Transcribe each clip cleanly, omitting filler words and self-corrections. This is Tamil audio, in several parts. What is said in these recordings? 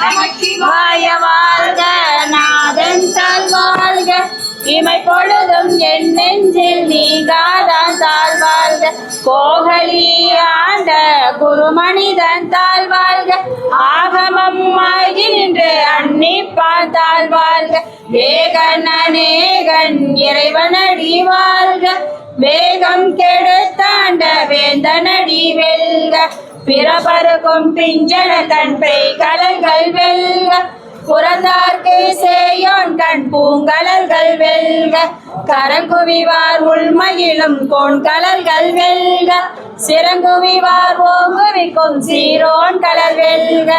நமச்சிவாய வாழ்க, நாதன் தாழ்வாழ்க, இமை பொழுதும் என் நெஞ்சில் நீங்காதான் தாழ்வாழ்க, கோகலி ஆண்ட குருமனிதன் தாழ்வாழ்க, ஆகமம் ஆகி நின்று அன்னிப்பான் தாழ்வாழ்க, ஏகன் அநேகன் இறைவனடி வாழ்க, வேகம் கெடுத்தாண்ட வேந்தனடி வெல்க, பிறப்பருக்கும் பிஞ்சன கண் பெய் கலல்கள் வெல்க, புறந்தார்க்கு சேயோன் கண் பூங்கலல்கள் வெல்க, கரங்குவிவார் உள்மகிழும் கோண்கலல்கள் வெல்க, சிறங்குவிவார் ஓங்குவிக்கும் சீரோன் கலல் வெல்க,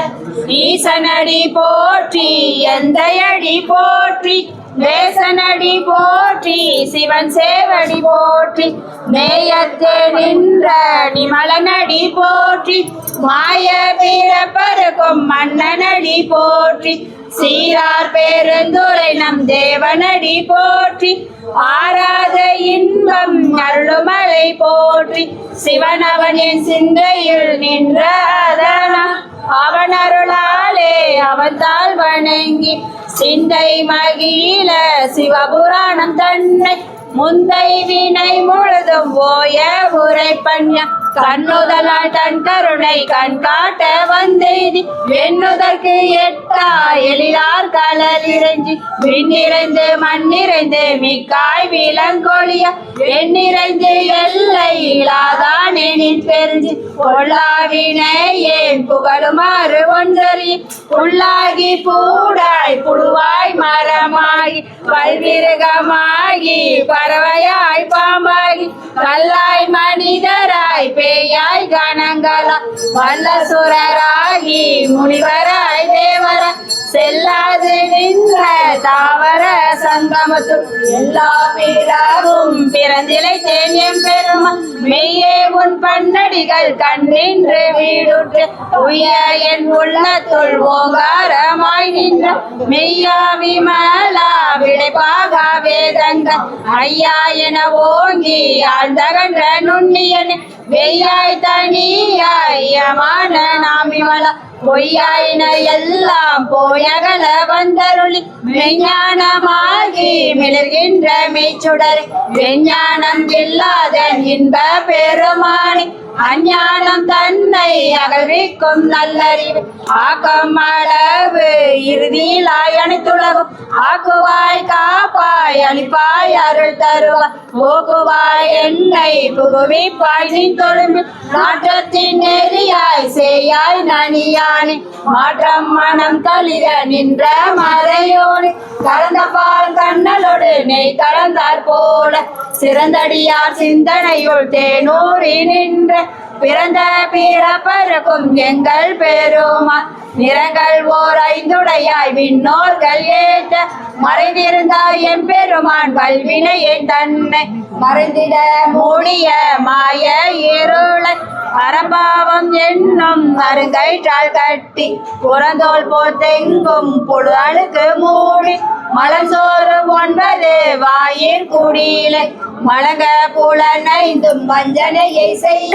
ஈசனடி போற்றி எந்தையடி போற்றி, தேசனடி போற்றி சிவன் சேவடி போற்றி, நேயத்தே நின்ற நிமலனடி போற்றி, மாய பிறப்பருக்கும் மன்னனடி போற்றி, சீரார் பெருந்துரை நம் தேவனடி போற்றி, ஆராத இன்பம் அருளுமலை போற்றி, சிவனவன் என் சிந்தையில் நின்ற அதனால் அவன் அருளாலே அவன் தாழ் வணங்கி சிந்தை மகிழ சிவபுராணம் தன்னை முந்தை வினை முழுதும் ஓய உரைப்பன்ய கண்ணுதலால் தன் கருணை கண் காட்ட வந்தெய்தி வெண்ணுதற்கு எட்டா எழிலார் கலர் இறைஞ்சி விண்ணிறைந்து மண்ணிறைந்து மிக்காய் விலங்கொழிய வெண்ணிறைந்து எல்லை இலாதான் எனின் பெருஞ்சி பொல்லாவினை ஏன் புகழுமாறு ஒன்றறி உள்ளாகி பூடாய் புழுவாய் மரமாகி பல்விருகமாகி பறவையாய் பாம்பாகி கல்லாய் மனிதராய் பேயாய் கணங்களா வல்லசுரராகி முனிவராய் தேவராய் செல்லாது நின்ற தாவர சங்கமத்து எல்லா பிறவும் பிறந்திலை தேனியம் பெருமா மெய்யே உன் பன்னடிகள் கண்டின்று வீடுற்று உய என் உள்ளத்துள் ஓங்காரமாய் நின்ற மெய்யா விமலா விடைப்பாக வேதங்கள் ஐயா என ஓங்கி ஆழ்ந்தகன்ற நுண்ணியன் வெய்யாய் தனியாய் யமான நாமிமலா பொய்யாயின எல்லாம் போயகல வந்தருளி மெஞ்ஞானமாகி மிளர்கின்ற மெய்ச்சுடர் வெஞ்ஞானம் இல்லாத இன்ப பெருமானி அஞ்ஞானம் தன்னை அகழ்விக்கும் நல்லறிவு ஆக்கம் அளவு இறுதியிலாய் அனைத்துலகும் ஆக்குவாய் காப்பாய் அளிப்பாய் அருள் தருவாய் போக்குவாய் என்னை புகுவிப்பாய் நின் தொழும்பு நாட்டத்தின் நெறியாய் சேயாய் நனியானே மாற்றம் மனம் தளிர நின்ற மறையோனே கலந்த பால் கண்ணலோடு நெய் கலந்தார் போல சிறந்தடியார் சிந்தனையுள் தேனூரி நின்ற பிறந்த பிறப்பருக்கும் எங்கள் பெருமான் நிறங்கள் ஓர் ஐந்துடையாய் விண்ணோர்கள் ஏற்ற மறைந்திருந்தாய் எம் பெருமான் வல்வினையை தன்னை மறைந்திட மூடிய மாய இருளை அறபாவம் என்னும் அருங்கயிற்றால் கட்டி புறந்தோல் போத்தெங்கும் புழு அழுக்கு மூடி மலசோறு 9 வாயிற் குடியிலை மலங்க புலனைந்தும் வஞ்சனையை செய்ய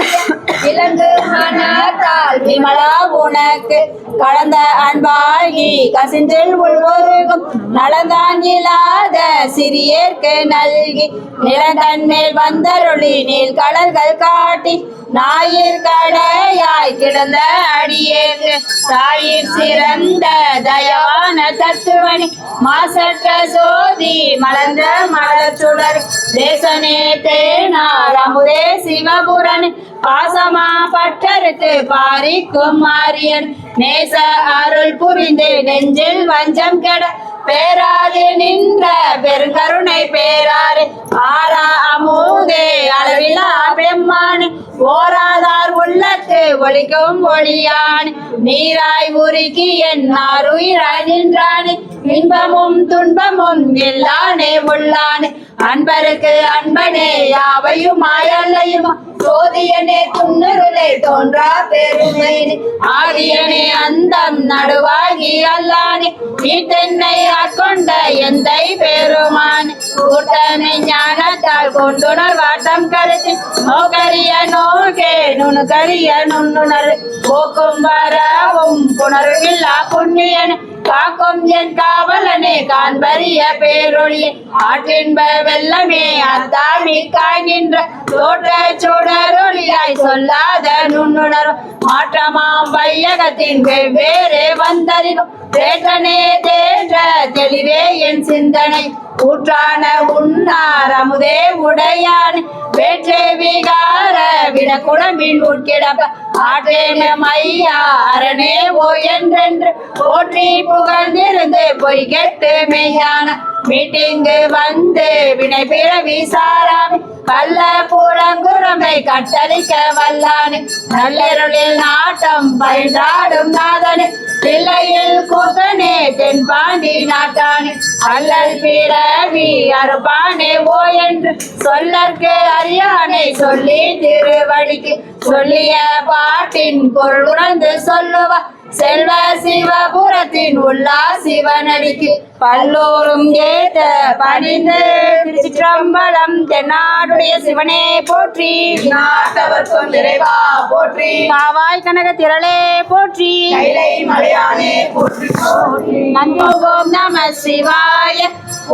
இலங்கு மனத்தால் விமலா உனக்கு கடந்த அன்பாகி கசிந்தில் உள்வருகும் நலந்தான் இல்லாத சிறியேற்கு நல்கி நிலங்கண் மேல் வந்தருளி நீல் கடல்கள் காட்டி ஞாயிற் கடையாய் கிடந்த அடியேற்கு தாயிற் சிறந்த தயவான தத்துவனி மாசற்ற சோதி மலர்ந்த மலர் சுடர் தேசனே தேனார் அமுதே சிவபுரன் பாசமா பற்றறுத்து பாரிக்கும் மாரியன் நேச அருள் புரிந்து நெஞ்சில் வஞ்சம் கெட பேராது நின்ற பெருங்கருணை பேராறு ஆரா அமுதே அளவிலா பெம்மானு ஓராதார் உள்ளத்து ஒளிக்கும் ஒளியானு நீராய் உருக்கி என் ஆறுயிராய் நின்றானு இன்பமும் துன்பமும் எல்லானே உள்ளானு அன்பருக்கு அன்பனே யாவையும் மாயல்லையும் சோதியனே துண்ணுருளே தோன்றா பெருமையினே ஆதியனே அந்தம் நடுவாகி அல்லானே நீத்தென்னை ஆட்கொண்ட எந்தை பெருமானே கூட்டமை ஞானத்தால் கொண்டுணர் வாட்டம் கருத்து நோக்கரிய நோக்கே நுணுக்கரிய நுண்ணுணர் போக்கும் வரவும் புணர்வில்லா புண்ணியன் காக்கும் என் காவலனே காண்பரிய பேரொழியே ஆற்றின்ப வெள்ளமே அத்தாமிக்காய் நின்ற தோற்ற சுடரொளியாய் சொல்லாத நுண்ணுணரும் மாற்றமாம் வையகத்தின் வெவ்வேறு வந்தறினும் தேற்றனே தேற்ற தெளிவே என் சிந்தனை ஊற்றான உன்னார் அமுதே உடையானே வேற்றே விகார விட குடம்பின் உட்கிடப்ப ஆற்றேன மையா அரணே ஓ என்றென்று போற்றி புகழ்ந்திருந்து பொய் கெட்டு மெய்யான மீட்டிங்கு வந்து வினை பிறவி சாராமி கள்ள புறங்குறமை கட்டளிக்க வல்லானே நல்லருளில் நாட்டம் பயின்றாடும் நாதனே பிள்ளையில் கூத்தனே தென்பாண்டி நாட்டானே அல்லல் பிறவி அறுப்பானே ஓ என்று சொல்லற்கு அறியானை சொல்லி திருவடிக்கு சொல்லிய பாட்டின் பொருள் உணர்ந்து சொல்லுவா செல்வ சிவபுரத்தின் உள்ளா சிவனடிக்கு பல்லோரும் ஏத்த பணிந்து திருச்சிற்றம்பலம் தென்னாடுடைய சிவனே போற்றி நாட்டவர்க்கும் இறைவா போற்றி காவாய் கனக திரளே போற்றி கைலை மலையானே போற்றி போற்றி ஓம் நம சிவாய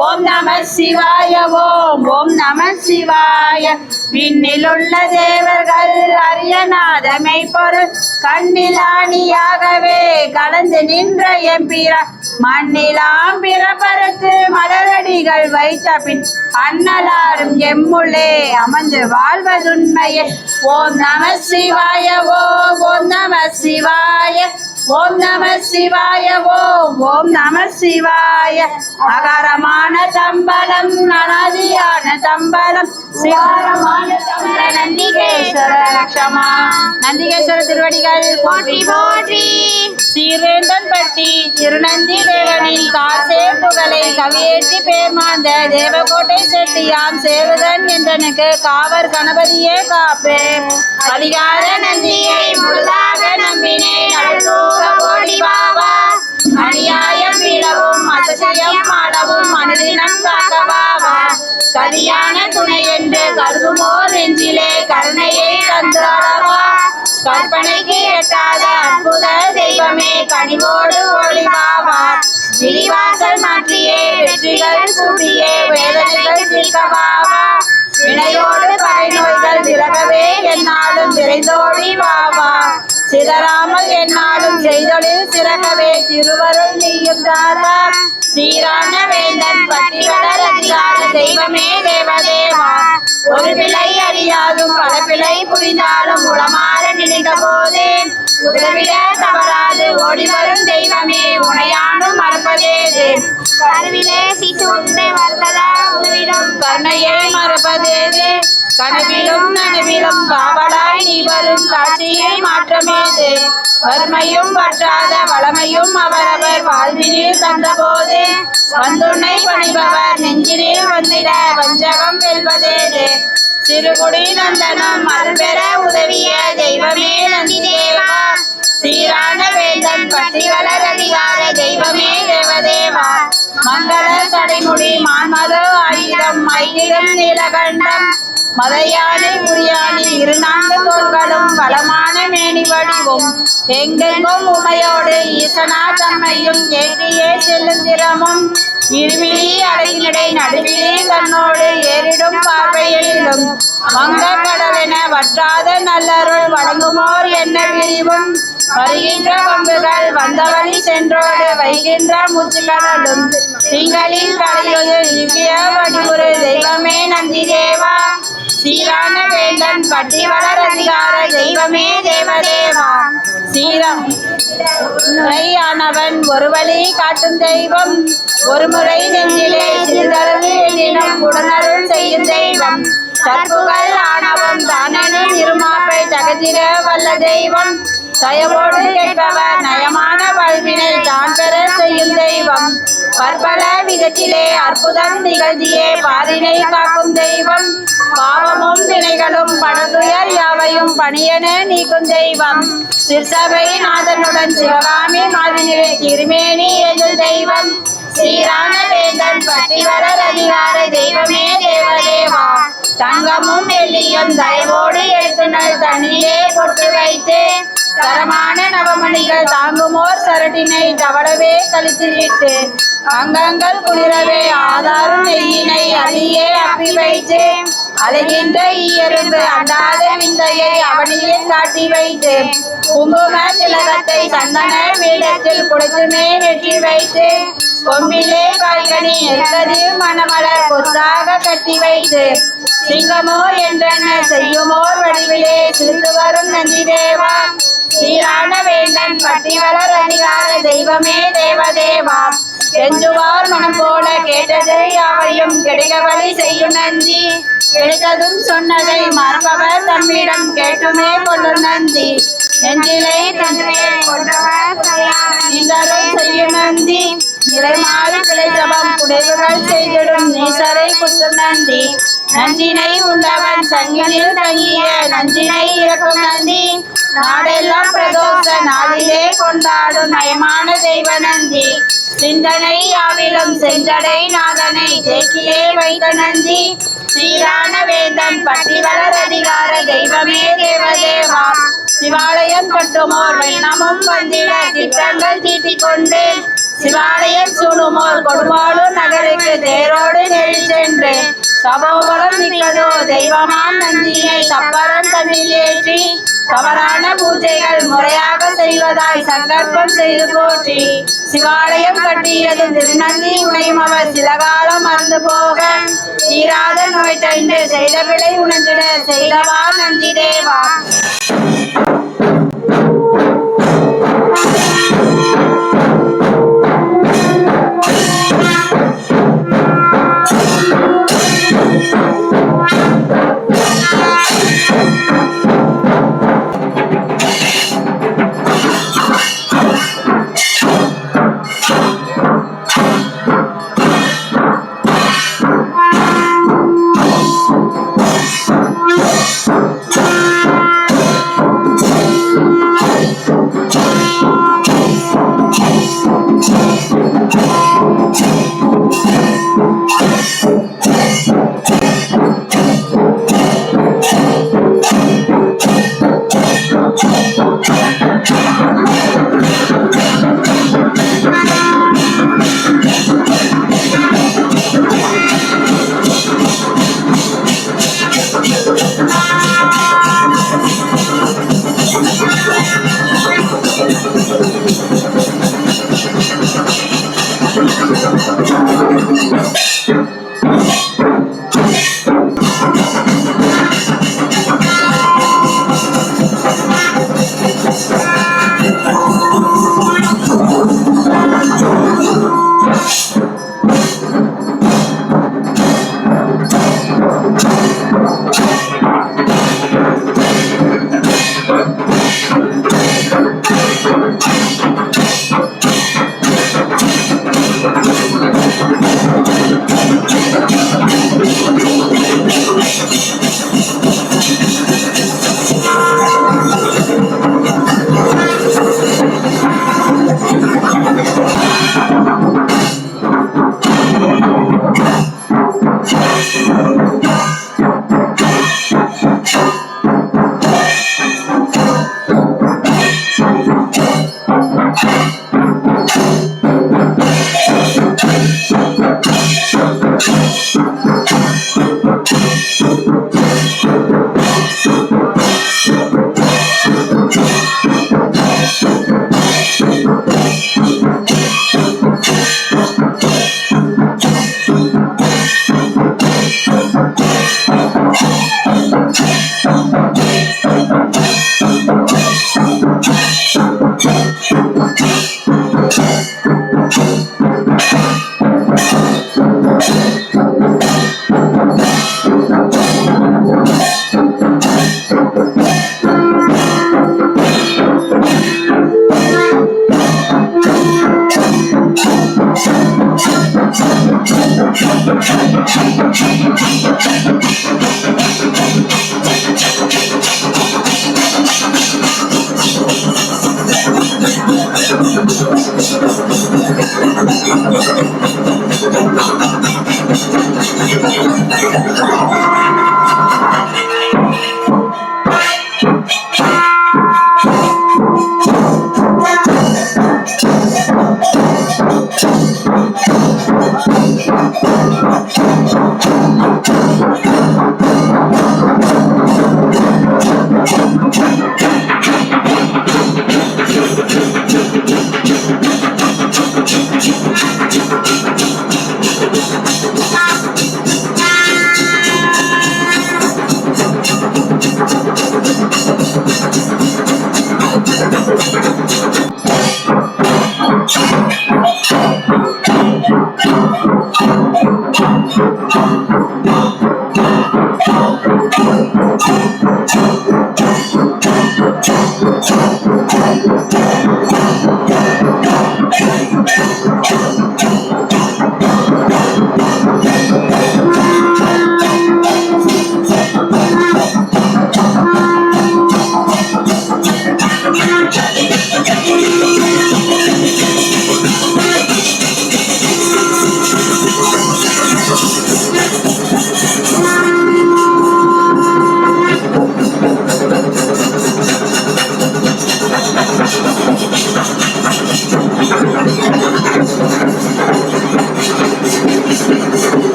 ஓம் நம சிவாய ஓம் ஓம் நம சிவாய விண்ணிலுள்ள தேவர்கள் அரியநாதமை பொருள் கண்ணிலானியாகவே கலந்து நின்ற எம்பிரா மண்ணிலாம் பிறப்பறுத்து மலரடிகள் வைத்த பின் அண்ணலாரும் எம்முள்ளே அமர்ந்து வாழ்வதுண்மையே ஓம் நம சிவாய ஓம் ஓம் நம சிவாய ஓம் நம சிவாய ஓம் ஓம் நம சிவாய அகாரமான தம்பலம் அனாதியான தம்பலம் சிகாரமான தம்பலம் நந்திகேஸ்வர லட்சமா நந்திகேஸ்வர திருவடிகள் போற்றி போற்றி சீர்வேந்தன் பட்டி திருநந்தி தேவனின் காசே புகழை கவியேற்றி பேர்மாந்த தேவகோட்டை செட்டியாம் சேவகன் என்றனுக்கு காவர் கணபதியே காப்பே அதிகார நந்தியை முழுதாக நம்பினேன் அழுதோக ஓடி பாவா அநியாயம் விழவும் அதிசயம் ஆடவும் மனதினம் காக்கவாவா கதியான துணை என்று கருதுமோர் நெஞ்சிலே கருணையை தந்து அளவா கற்பனைக்கு எட்டாத அற்புத தெய்வமே கனிவோடு ஒளிவாவா விரிவாசல் மாற்றியே வெற்றிகள் சூட்டியே வேதனைகள் தீர்க்கவாவா வினையோடு பகைநோய்கள் விலகவே என்னாலும் விரைந்தோடி வாவா சிதறாமல் என்னாலும் செய்தொழில் சிறகவே திருவருள் நீயும் தாரா சீரான வேந்தன் பட்டி வளர் அதிகார தெய்வமே தேவதேவா ஒரு பிழை அறியாதும் பல பிழை புரிந்தாலும் உளமாற நினைத்த போதே உதவிட தவறாது ஓடி வரும் தெய்வமே உனையானும் மறப்பதேது கருவிலே சிசு ஒன்றை வளர்த்ததா உதவிடும் கருணையை மறப்பதேது கனவிலும் நனவிலும் காவலாய் நீ வரும் காட்சியை மாற்றமேது வறுமையும் வற்றாத வளமையும் அவரவர் வாழ்வினில் தந்த போது வந்துன்னை பணிபவர் நெஞ்சினில் வந்திட வஞ்சகம் வெல்வதேது சிறுகுடி நந்தனம் அருள்பெற உதவிய தெய்வமே நந்தி தேவா சீரான வேந்தன் பட்டி வளர் அதிகார தெய்வமே தேவதேவா மங்கள சடைமுடி மான்மது ஆயுதம் மயிலிடம் நீலகண்டம் மதையானை முறியானி இருநான்கு தோள்களும் வளமான மேனி வடிவும் எங்கெங்கும் உமையோடு ஈசனா தம்மையும் ஏற்றியே செல்லும் திறமும் இருவிழி அடையினடை நடுவிழி கண்ணோடு ஏறிடும் பார்வையிலும் வங்க கடலென வற்றாத நல்லருள் வழங்குமோர் என்ன விரிவும் வருகின்ற பம்புகள் வந்தவழி சென்றோடு வைகின்ற முச்சுக்கடலும் திங்களின் கலையுதிர் இவ்விய வடிவுறு தெய்வமே நந்தி தேவா சீரான வேந்தன் பட்டி வளர் அதிகார தெய்வமே தேவதேவா சீரானவன் ஒரு வழி காட்டும் தெய்வம் ஒரு முறை நெஞ்சிலே சிறிதளவு எண்ணினம் உடனருள் செய்யும் தெய்வம் தற்புகள் ஆணவம் தானெனும் இருமாப்பை தகதிர வல்ல தெய்வம் தயவோடு கேட்பவர் நயமான வல்வினை தான் பெற செய்யும் தெய்வம் பற்பல விதத்திலே அற்புதம் நிகழ்த்தியே பாரினை காக்கும் தெய்வம் பாவமும் வினைகளும் படுதுயர் யாவையும் பணியென நீக்கும் தெய்வம் சிற்சபை நாதனுடன் சிவகாமி மாதினிலே திருமேனி எதில் தெய்வம் ஸ்ரீரான வேந்தன் பட்டி வளர் அதிகார தெய்வமே தேவதேவா தங்கமும் வெள்ளியும் தயவோடு எடுத்துனல் தண்ணிலே பொட்டு வைத்து தரமான நவமணிகள் தாங்குமோர் சரட்டினை தவளவே கழித்துவிட்டு அங்கங்கள் குளிரவே ஆதாரும் நெய்யினை அடியே அப்பி வைத்து அழுகின்ற ஈயரும்பு அண்டாத விந்தையை அவனிலே காட்டி வைத்து குங்கும திலகத்தை சந்தன வீடத்தில் குளித்துமே வெற்றி வைத்து கொம்பிலே காய்கனி நெற்கதிர் மணமலர் கொத்தாக கட்டி வைத்து சிங்கமோ என்றென்ன செய்யுமோர் வடிவிலே சிரித்து வரும் நந்தி தேவா ஸ்ரீரான வேந்தன் பட்டி வளர் அதிகார தெய்வமே தேவதேவா கெஞ்சுவார் மனம் போல கேட்டதை யாவையும் கிடைக்க வழி செய்யும் நந்தி கிடைத்ததும் சொன்னதை மறப்பவர் தம்மிடம் கேட்டுமே கொள்ளும் நந்தி நெஞ்சிலை தன்னை கொண்டவர் நீந்தரும் செய்யும் நந்தி நிறைமாறு கிளைத்தவம் புடைவுகள் செய்திடும் நீசரை குத்தும் நந்தி நஞ்சினை உண்டவன் சங்கினில் தங்கிய நஞ்சினை இறக்கும் நந்தி நாடெல்லாம் பிரதோஷ நாளிலே கொண்டாடும் நயமான தெய்வ நந்தி சிந்தனை யாவிலும் செஞ்சடை நாதனை தேக்கியே வைத்த நந்தி ஸ்ரீரான வேந்தன் பட்டி வளர் அதிகார தெய்வமே தேவதேவா சிவாலயம் கட்டுமோர் வெண்ணமும் வந்திட திட்டங்கள் தீட்டிக் கொண்டு சிவாலயம் சூடுமோர் கொடுவாளூர் நகருக்கு தேரோடு நெறி சென்று சபோபலம் மிக்கதோ தெய்வமாம் நந்தியை சப்பரம் தன்னில் ஏற்றி தவறான பூஜைகள் முறையாக செய்வதாய் சங்கற்பம் செய்து போற்றி சிவாலயம் கட்டியதும் திருநந்தி உணையும் அவர் சில காலம் மறந்து போக தீராத நோய் தந்து செய்த பிழை உணர்ந்திட செய்தவா நந்தி தேவா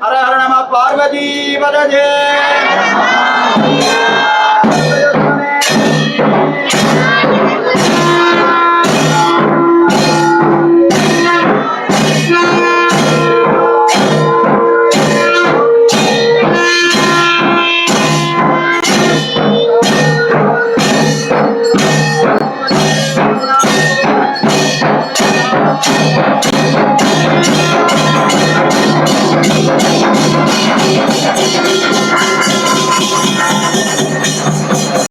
हर हर नमः पार्वती पदजे